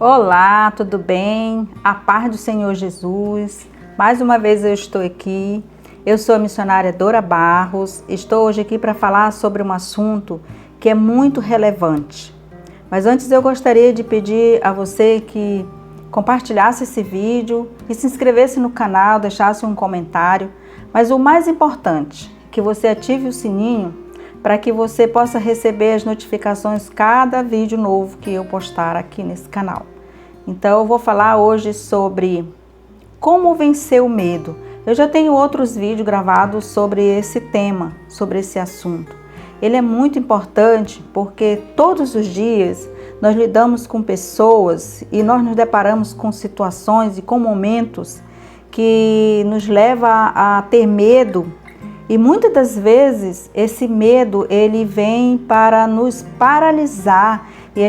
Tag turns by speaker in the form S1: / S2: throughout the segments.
S1: Olá, tudo bem? A paz do Senhor Jesus. Mais uma vez eu estou aqui. Eu sou a missionária Dora Barros. Estou hoje aqui para falar sobre um assunto que é muito relevante. Mas antes eu gostaria de pedir a você que compartilhasse esse vídeo e se inscrevesse no canal, deixasse um comentário. Mas o mais importante, que você ative o sininho para que você possa receber as notificações cada vídeo novo que eu postar aqui nesse canal. Então eu vou falar hoje sobre como vencer o medo. Eu já tenho outros vídeos gravados sobre esse tema, sobre esse assunto. Ele é muito importante porque todos os dias nós lidamos com pessoas e nós nos deparamos com situações e com momentos que nos levam a ter medo. E muitas das vezes esse medo ele vem para nos paralisar e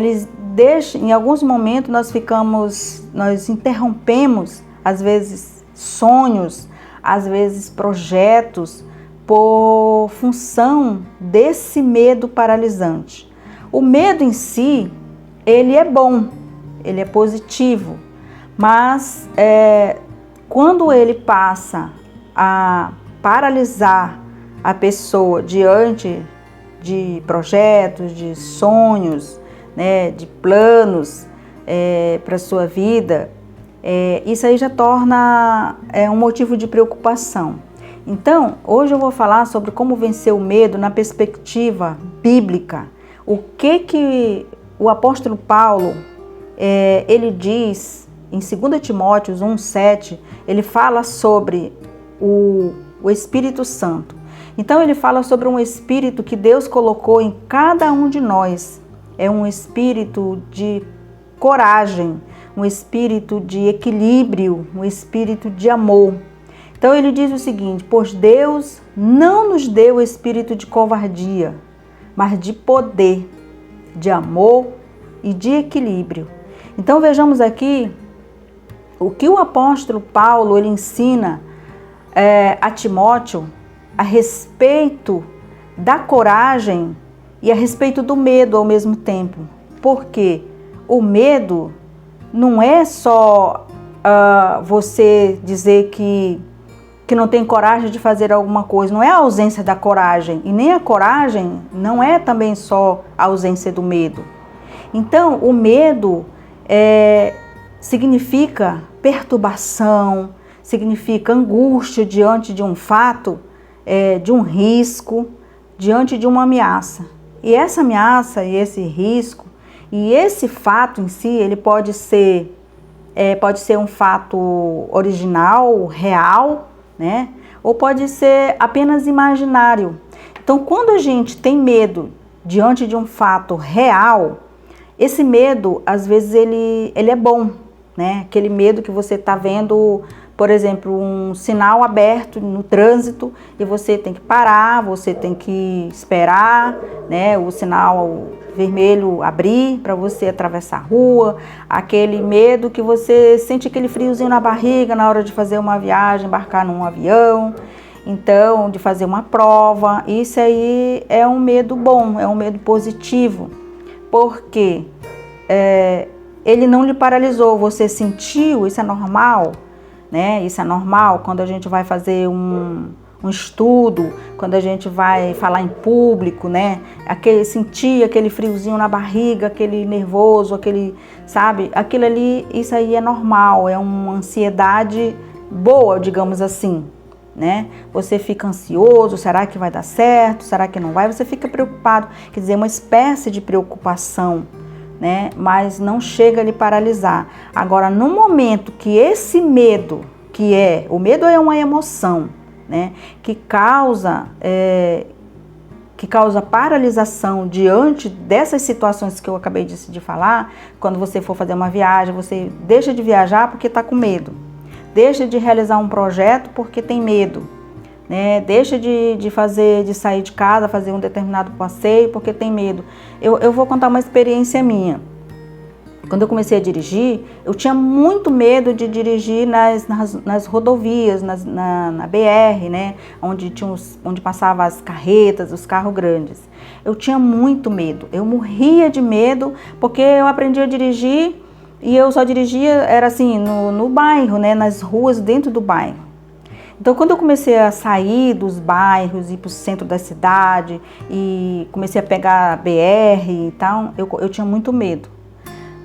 S1: em alguns momentos nós interrompemos às vezes sonhos, às vezes projetos por função desse medo paralisante. O medo em si, ele é bom, ele é positivo, mas quando ele passa a paralisar a pessoa diante de projetos, de sonhos, né, de planos para a sua vida, isso aí já torna um motivo de preocupação. Então, hoje eu vou falar sobre como vencer o medo na perspectiva bíblica. O que o apóstolo Paulo, ele diz em 2 Timóteo 1,7, ele fala sobre o Espírito Santo. Então ele fala sobre um espírito que Deus colocou em cada um de nós. É um espírito de coragem, um espírito de equilíbrio, um espírito de amor. Então ele diz o seguinte: pois Deus não nos deu o espírito de covardia, mas de poder, de amor e de equilíbrio. Então vejamos aqui o que o apóstolo Paulo ele ensina a Timóteo a respeito da coragem e a respeito do medo ao mesmo tempo. Porque o medo não é só você dizer que não tem coragem de fazer alguma coisa, não é a ausência da coragem, e nem a coragem não é também só a ausência do medo. Então, o medo significa perturbação, significa angústia diante de um fato, de um risco, diante de uma ameaça. E essa ameaça e esse risco e esse fato em si, ele pode ser um fato original, real, né? Ou pode ser apenas imaginário. Então, quando a gente tem medo diante de um fato real, esse medo, às vezes, ele é bom, né? Aquele medo que você está vendo, por exemplo, um sinal aberto no trânsito e você tem que parar, você tem que esperar, né, o sinal vermelho abrir para você atravessar a rua. Aquele medo que você sente aquele friozinho na barriga na hora de fazer uma viagem, embarcar num avião, então de fazer uma prova. Isso aí é um medo bom, é um medo positivo, porque ele não lhe paralisou, você sentiu, isso é normal. Né? Isso é normal quando a gente vai fazer um estudo, quando a gente vai falar em público, né? Sentir aquele friozinho na barriga, aquele nervoso, sabe? Aquilo ali, isso aí é normal, é uma ansiedade boa, digamos assim, né? Você fica ansioso, será que vai dar certo? Será que não vai? Você fica preocupado, quer dizer, uma espécie de preocupação, né? Mas não chega a lhe paralisar. Agora, no momento que esse medo, o medo é uma emoção, né? Que causa paralisação diante dessas situações que eu acabei de falar. Quando você for fazer uma viagem, você deixa de viajar porque está com medo, deixa de realizar um projeto porque tem medo, né? Deixa de sair de casa, fazer um determinado passeio porque tem medo. Eu vou contar uma experiência minha. Quando eu comecei a dirigir, eu tinha muito medo de dirigir nas rodovias, na BR, né? Onde passavam as carretas, os carros grandes. Eu tinha muito medo, eu morria de medo, porque eu aprendi a dirigir e eu só dirigia, era assim, no bairro, né, nas ruas dentro do bairro. Então, quando eu comecei a sair dos bairros, ir para o centro da cidade e comecei a pegar a BR e tal, eu tinha muito medo.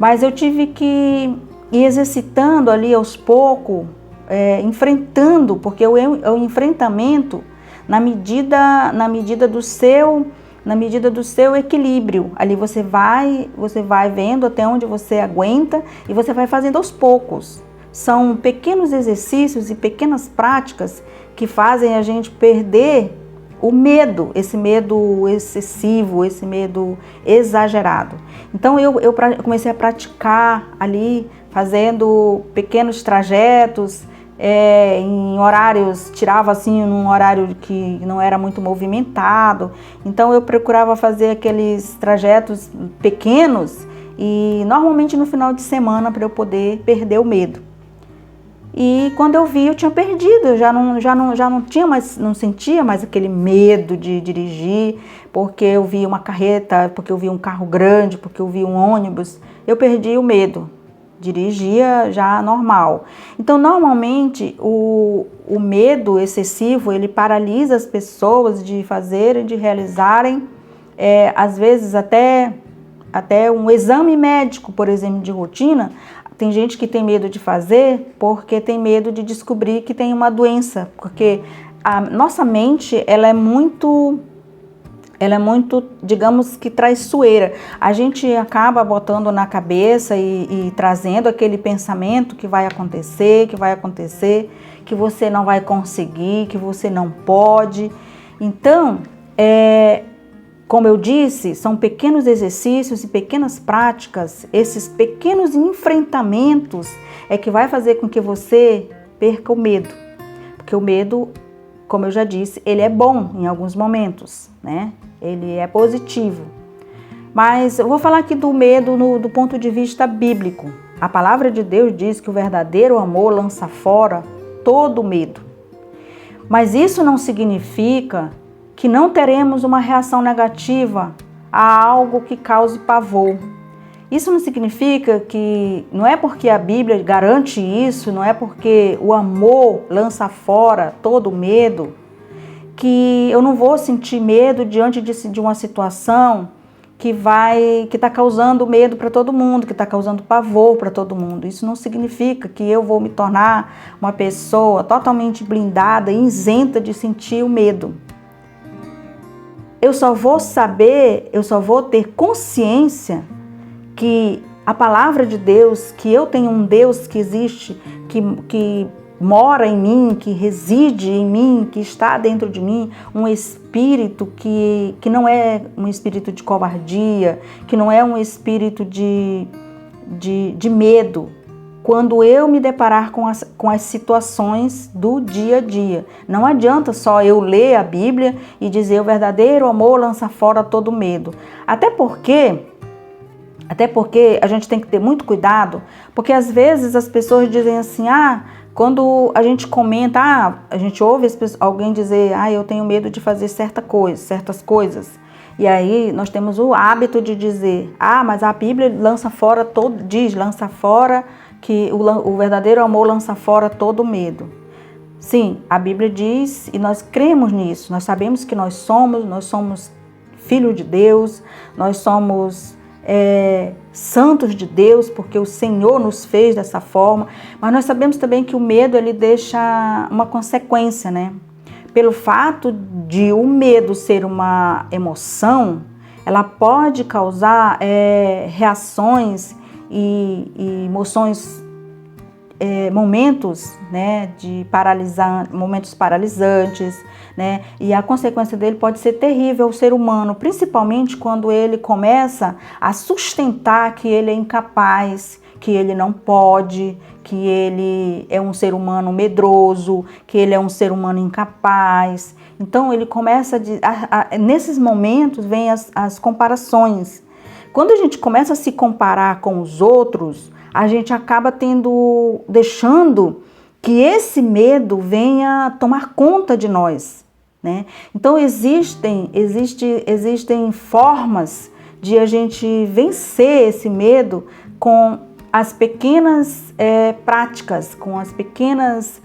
S1: Mas eu tive que ir exercitando ali aos poucos, enfrentando, porque o enfrentamento na medida do seu equilíbrio. Ali você vai vendo até onde você aguenta e você vai fazendo aos poucos. São pequenos exercícios e pequenas práticas que fazem a gente perder o medo, esse medo excessivo, esse medo exagerado. Então eu comecei a praticar ali, fazendo pequenos trajetos, em horários, tirava assim num horário que não era muito movimentado. Então eu procurava fazer aqueles trajetos pequenos e normalmente no final de semana para eu poder perder o medo. E quando eu vi, eu tinha perdido, eu já não tinha mais, não sentia mais aquele medo de dirigir, porque eu vi uma carreta, porque eu vi um carro grande, porque eu vi um ônibus, eu perdi o medo, dirigia já normal. Então, normalmente, o medo excessivo, ele paralisa as pessoas de fazerem, de realizarem, às vezes até um exame médico, por exemplo, de rotina. Tem gente que tem medo de fazer porque tem medo de descobrir que tem uma doença, porque a nossa mente, ela é muito, digamos que traiçoeira. A gente acaba botando na cabeça e trazendo aquele pensamento que vai acontecer, que você não vai conseguir, que você não pode. Então, como eu disse, são pequenos exercícios e pequenas práticas, esses pequenos enfrentamentos é que vai fazer com que você perca o medo. Porque o medo, como eu já disse, ele é bom em alguns momentos, né? Ele é positivo. Mas eu vou falar aqui do medo do ponto de vista bíblico. A palavra de Deus diz que o verdadeiro amor lança fora todo medo. Mas isso não significa que não teremos uma reação negativa a algo que cause pavor. Isso não significa que, não é porque a Bíblia garante isso, não é porque o amor lança fora todo medo, que eu não vou sentir medo diante de uma situação que está causando medo para todo mundo, que está causando pavor para todo mundo. Isso não significa que eu vou me tornar uma pessoa totalmente blindada, isenta de sentir o medo. Eu só vou ter consciência que a palavra de Deus, que eu tenho um Deus que existe, que mora em mim, que reside em mim, que está dentro de mim, um espírito que não é um espírito de covardia, que não é um espírito de medo, quando eu me deparar com as situações do dia a dia. Não adianta só eu ler a Bíblia e dizer o verdadeiro amor lança fora todo medo. Até porque a gente tem que ter muito cuidado, porque às vezes as pessoas dizem assim, quando a gente comenta, a gente ouve alguém dizer, eu tenho medo de fazer certas coisas. E aí nós temos o hábito de dizer, mas a Bíblia lança fora que o verdadeiro amor lança fora todo medo. Sim, a Bíblia diz e nós cremos nisso. Nós sabemos que nós somos filhos de Deus, nós somos santos de Deus, porque o Senhor nos fez dessa forma. Mas nós sabemos também que o medo, ele deixa uma consequência, né? Pelo fato de o medo ser uma emoção, ela pode causar reações e emoções, momentos, né, momentos paralisantes, né, e a consequência dele pode ser terrível ao ser humano, principalmente quando ele começa a sustentar que ele é incapaz, que ele não pode, que ele é um ser humano medroso, que ele é um ser humano incapaz. Então ele começa nesses momentos vem as comparações. Quando a gente começa a se comparar com os outros, a gente acaba deixando que esse medo venha tomar conta de nós, né? Então existem formas de a gente vencer esse medo com as pequenas práticas, com as pequenas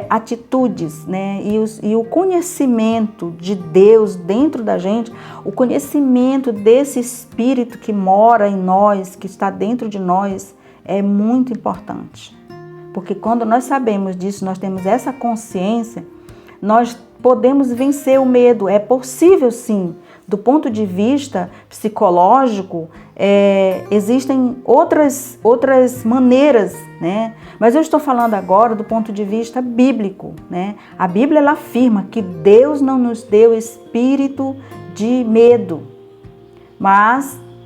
S1: atitudes, né? E o conhecimento de Deus dentro da gente, o conhecimento desse Espírito que mora em nós, que está dentro de nós, é muito importante. Porque quando nós sabemos disso, nós temos essa consciência, nós podemos vencer o medo. É possível, sim. Do ponto de vista psicológico, existem outras maneiras, né? Mas eu estou falando agora do ponto de vista bíblico, né? A Bíblia ela afirma que Deus não nos deu espírito de medo,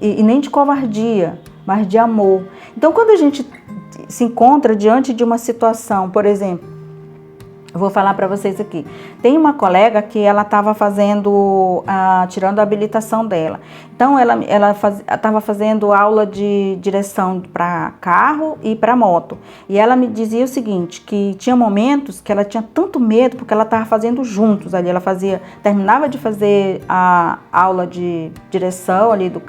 S1: e nem de covardia, mas de amor. Então, quando a gente se encontra diante de uma situação, por exemplo, eu vou falar para vocês aqui. Tem uma colega que ela estava tirando a habilitação dela. Então, ela estava fazendo aula de direção para carro e para moto. E ela me dizia o seguinte, que tinha momentos que ela tinha tanto medo, porque ela estava fazendo juntos ali. Ela terminava de fazer a aula de direção ali no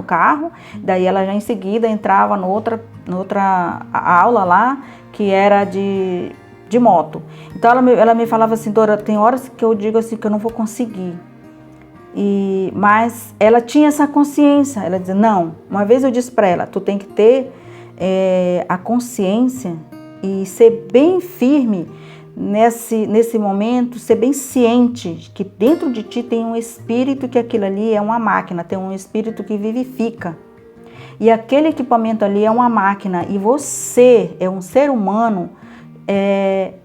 S1: carro, daí ela já em seguida entrava noutra aula lá, que era de moto. Então ela me falava assim, Dora, tem horas que eu digo assim que eu não vou conseguir. Mas ela tinha essa consciência, ela dizia, não, uma vez eu disse para ela, tu tem que ter a consciência e ser bem firme nesse momento, ser bem ciente que dentro de ti tem um espírito, que aquilo ali é uma máquina, tem um espírito que vivifica. E aquele equipamento ali é uma máquina e você é um ser humano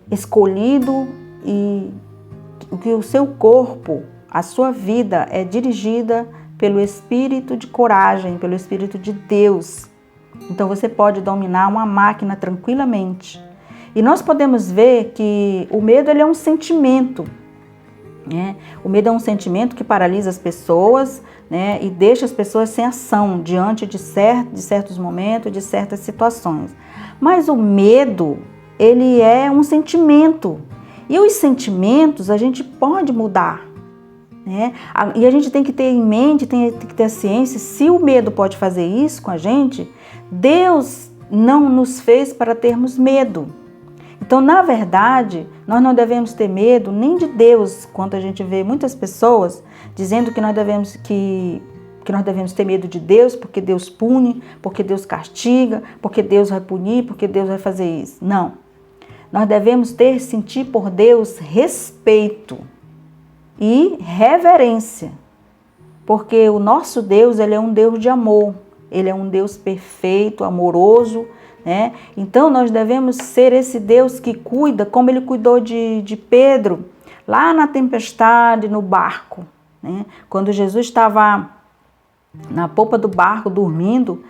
S1: escolhido, e que o seu corpo, a sua vida é dirigida pelo Espírito de coragem, pelo Espírito de Deus. Então você pode dominar uma máquina tranquilamente. E nós podemos ver que o medo ele é um sentimento, né? O medo é um sentimento que paralisa as pessoas, né? E deixa as pessoas sem ação diante de certos momentos, de certas situações. Mas o medo ele é um sentimento. E os sentimentos a gente pode mudar, né? E a gente tem que ter em mente, tem que ter a ciência, se o medo pode fazer isso com a gente, Deus não nos fez para termos medo. Então, na verdade, nós não devemos ter medo nem de Deus, quando a gente vê muitas pessoas dizendo que nós devemos ter medo de Deus, porque Deus pune, porque Deus castiga, porque Deus vai punir, porque Deus vai fazer isso. Não. Nós devemos sentir por Deus respeito e reverência, porque o nosso Deus ele é um Deus de amor, ele é um Deus perfeito, amoroso, né? Então nós devemos ser esse Deus que cuida, como ele cuidou de Pedro, lá na tempestade, no barco, né? Quando Jesus estava na popa do barco dormindo,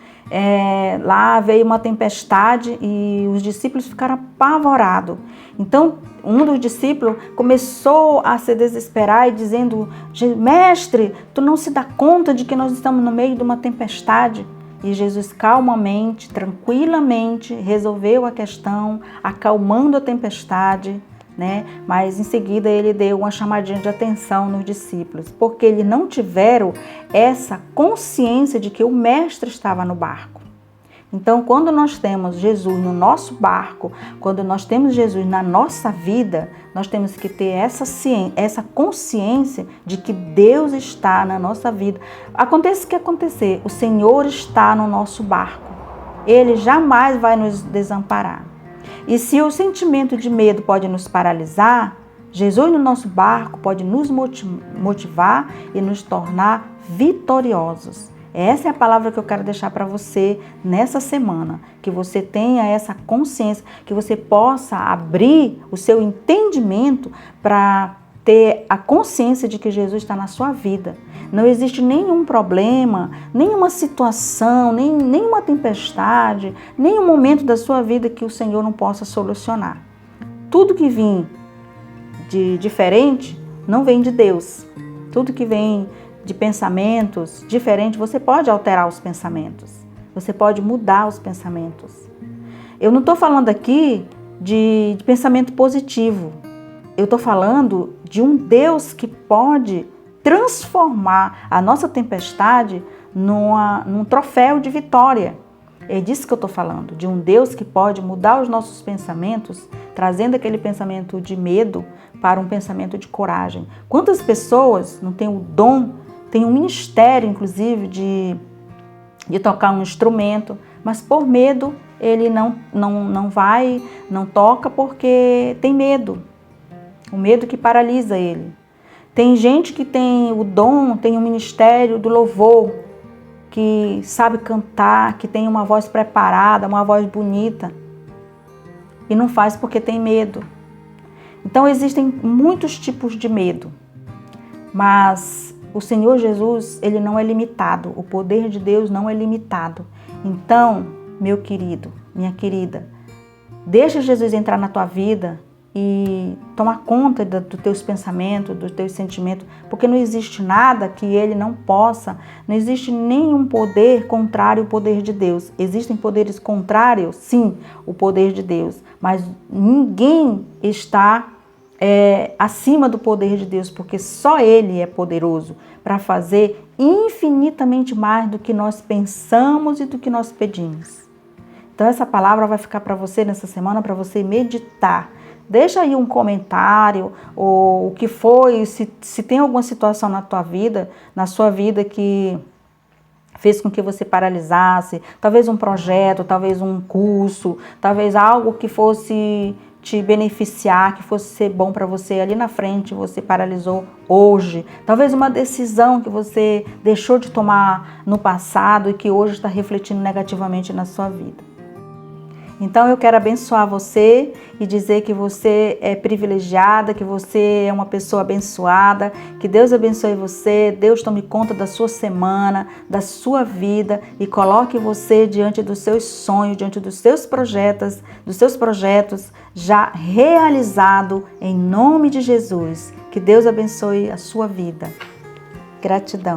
S1: lá veio uma tempestade e os discípulos ficaram apavorados. Então um dos discípulos começou a se desesperar e dizendo, mestre, tu não se dá conta de que nós estamos no meio de uma tempestade? E Jesus calmamente, tranquilamente resolveu a questão, acalmando a tempestade, né? Mas em seguida ele deu uma chamadinha de atenção nos discípulos, porque eles não tiveram essa consciência de que o mestre estava no barco. Então, quando nós temos Jesus no nosso barco, quando nós temos Jesus na nossa vida, nós temos que ter essa consciência de que Deus está na nossa vida. Aconteça o que acontecer, o Senhor está no nosso barco. Ele jamais vai nos desamparar. E se o sentimento de medo pode nos paralisar, Jesus no nosso barco pode nos motivar e nos tornar vitoriosos. Essa é a palavra que eu quero deixar para você nessa semana, que você tenha essa consciência, que você possa abrir o seu entendimento para ter a consciência de que Jesus está na sua vida. Não existe nenhum problema, nenhuma situação, nenhuma tempestade, nenhum momento da sua vida que o Senhor não possa solucionar. Tudo que vem de diferente não vem de Deus. Tudo que vem de pensamentos diferentes, você pode alterar os pensamentos. Você pode mudar os pensamentos. Eu não estou falando aqui de pensamento positivo. Eu estou falando de um Deus que pode transformar a nossa tempestade num troféu de vitória. É disso que eu estou falando, de um Deus que pode mudar os nossos pensamentos, trazendo aquele pensamento de medo para um pensamento de coragem. Quantas pessoas não têm o dom, têm um ministério, inclusive, de tocar um instrumento, mas por medo ele não vai, não toca porque tem medo. O medo que paralisa ele. Tem gente que tem o dom, tem o ministério do louvor, que sabe cantar, que tem uma voz preparada, uma voz bonita, e não faz porque tem medo. Então existem muitos tipos de medo, mas o Senhor Jesus, ele não é limitado, o poder de Deus não é limitado. Então, meu querido, minha querida, deixa Jesus entrar na tua vida e tomar conta dos teus pensamentos, dos teus sentimentos, porque não existe nada que ele não possa, não existe nenhum poder contrário ao poder de Deus. Existem poderes contrários, sim, o poder de Deus, mas ninguém está acima do poder de Deus, porque só Ele é poderoso para fazer infinitamente mais do que nós pensamos e do que nós pedimos. Então essa palavra vai ficar para você nessa semana, para você meditar. Deixa aí um comentário, ou o que foi, se tem alguma situação na tua vida, na sua vida que fez com que você paralisasse, talvez um projeto, talvez um curso, talvez algo que fosse te beneficiar, que fosse ser bom para você ali na frente, você paralisou hoje. Talvez uma decisão que você deixou de tomar no passado e que hoje está refletindo negativamente na sua vida. Então eu quero abençoar você e dizer que você é privilegiada, que você é uma pessoa abençoada, que Deus abençoe você, Deus tome conta da sua semana, da sua vida e coloque você diante dos seus sonhos, diante dos seus projetos já realizado em nome de Jesus. Que Deus abençoe a sua vida. Gratidão.